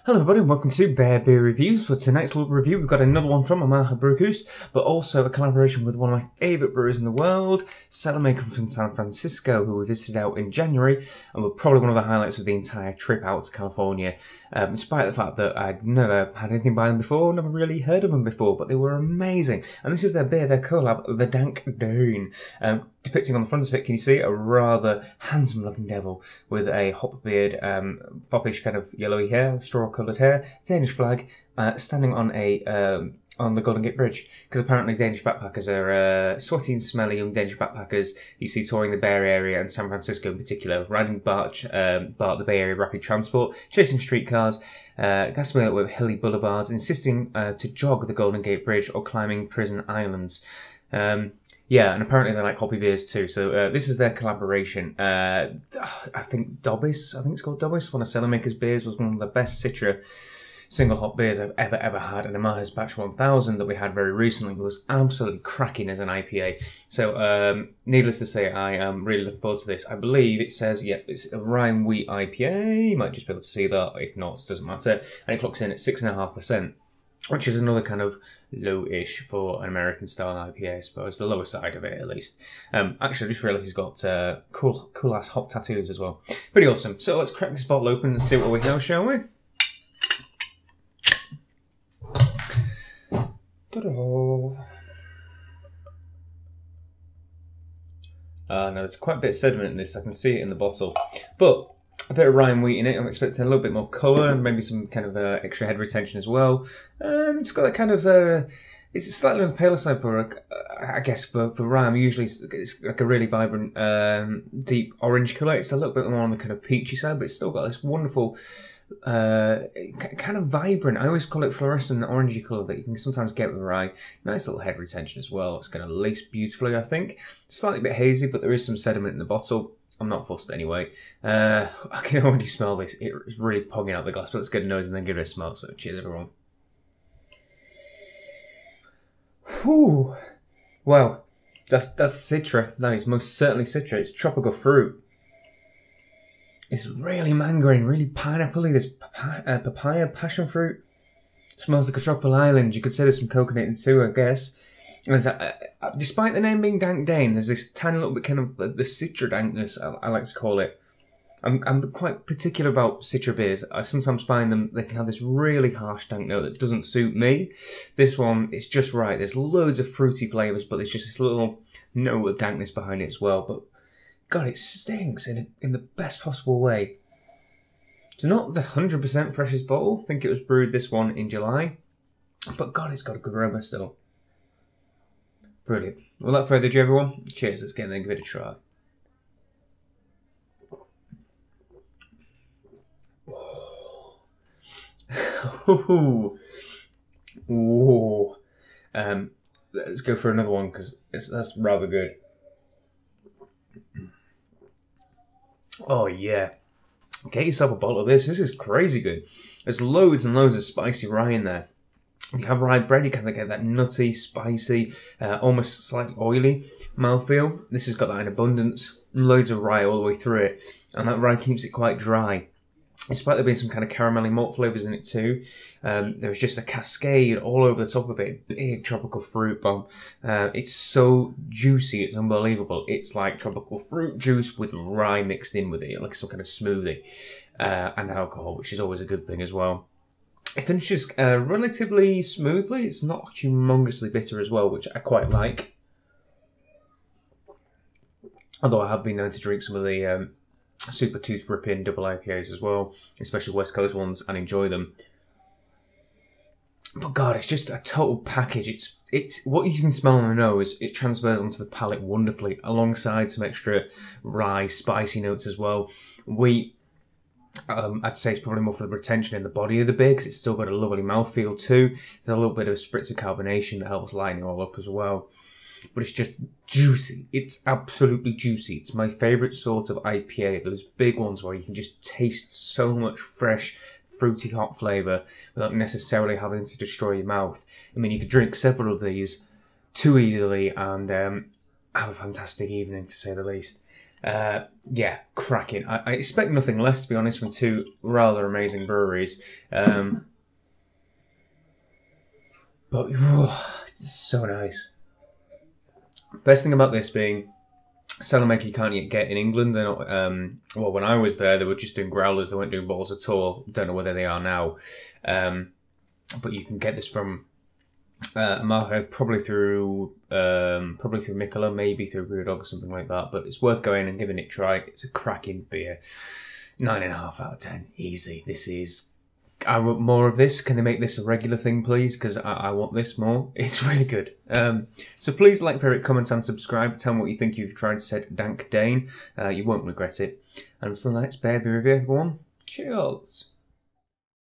Hello everybody and welcome to Beer Reviews. For tonight's little review we've got another one from Amager Breweries, but also a collaboration with one of my favourite brewers in the world, Cellamaker from San Francisco, who we visited out in January and were probably one of the highlights of the entire trip out to California, despite the fact that I'd never had anything by them before, never really heard of them before, but they were amazing. And this is their beer, their collab, the Dank, Dane. Depicting on the front of it, can you see a rather handsome looking devil with a hop beard, foppish kind of yellowy hair, straw-coloured hair, Danish flag, standing on the Golden Gate Bridge. Because apparently Danish backpackers are sweaty and smelly young Danish backpackers you see touring the Bay Area and San Francisco in particular, riding BART, the Bay Area Rapid Transport, chasing streetcars, gasping with hilly boulevards, insisting to jog the Golden Gate Bridge or climbing prison islands. Yeah, and apparently they like hoppy beers too. So this is their collaboration. I think Dobbis, it's called Dobbis, one of Cellamaker's beers, was one of the best Citra single hop beers I've ever had. And Amager's Batch 1000 that we had very recently was absolutely cracking as an IPA. So needless to say, I am really looking forward to this. I believe it says, yeah, it's a rye and wheat IPA. You might just be able to see that. If not, it doesn't matter. And it clocks in at 6.5%. Which is another kind of low-ish for an American-style IPA, I suppose. The lower side of it, at least. Actually, I just realised he's got cool-ass hop tattoos as well. Pretty awesome. So let's crack this bottle open and see what we know, shall we? Ta-da! No, there's quite a bit of sediment in this. I can see it in the bottle. But a bit of rye and wheat in it. I'm expecting a little bit more colour and maybe some kind of extra head retention as well. It's got that kind of it's slightly on the paler side for I guess for rye. Usually it's like a really vibrant deep orange colour. It's a little bit more on the kind of peachy side, but it's still got this wonderful kind of vibrant. I always call it fluorescent orangey colour that you can sometimes get with rye. Nice little head retention as well. It's going to lace beautifully, I think. Slightly a bit hazy, but there is some sediment in the bottle. I'm not fussed anyway. I can already smell this. It's really pogging out the glass, but let's get a nose and then give it a smell. So cheers, everyone. Whew. Wow, that's Citra. That is most certainly Citra. It's tropical fruit. It's really mangoing, really pineapple-y. There's papaya, passion fruit. Smells like a tropical island. You could say there's some coconut in it too, I guess. And despite the name being Dank Dane, there's this tiny little bit kind of the Citra dankness, I like to call it. I'm quite particular about Citra beers. I sometimes find they can have this really harsh dank note that doesn't suit me. This one, it's just right. There's loads of fruity flavours, but there's just this little note of dankness behind it as well. But God, it stings in the best possible way. It's not the 100% freshest bottle. I think it was brewed this one in July. But God, it's got a good aroma still. Brilliant. Without further ado, everyone, cheers. Let's get in there and give it a try. Oh. Ooh. Let's go for another one because that's rather good. Oh yeah. Get yourself a bottle of this. This is crazy good. There's loads and loads of spicy rye in there. You have rye bread, you kind of get that nutty, spicy, almost slightly oily mouthfeel. This has got that in abundance. Loads of rye all the way through it. And that rye keeps it quite dry. Despite there being some kind of caramelly malt flavours in it too, there's just a cascade all over the top of it. Big tropical fruit bomb. It's so juicy, it's unbelievable. It's like tropical fruit juice with rye mixed in with it, like some kind of smoothie. And alcohol, which is always a good thing as well. It finishes relatively smoothly. It's not humongously bitter as well, which I quite like. Although I have been known to drink some of the super tooth ripping double IPAs as well, especially West Coast ones, and enjoy them. But God, it's just a total package. It's what you can smell on the nose. It transfers onto the palate wonderfully, alongside some extra rye, spicy notes as well. Wheat. I'd say it's probably more for the retention in the body of the beer because it's still got a lovely mouthfeel too. There's a little bit of spritz of carbonation that helps lighten it all up as well. But it's just juicy. It's absolutely juicy. It's my favourite sort of IPA. Those big ones where you can just taste so much fresh, fruity hop flavour without necessarily having to destroy your mouth. I mean, you could drink several of these too easily and have a fantastic evening, to say the least. Yeah, cracking. I expect nothing less, to be honest, from two rather amazing breweries. But it's so nice. Best thing about this being Cellamaker you can't yet get in England. They're not. Well, when I was there, they were just doing growlers. They weren't doing bottles at all. Don't know whether they are now. But you can get this from Amager, probably through Mikkeller, maybe through Brewdog or something like that. But it's worth going and giving it a try. It's a cracking beer. 9.5 out of 10, easy. This is. I want more of this. Can they make this a regular thing, please? Because I want this more. It's really good. So please like, favorite, comment, and subscribe. Tell me what you think you've tried said Dank, Dane. You won't regret it. And until the next beer review, everyone. Cheers.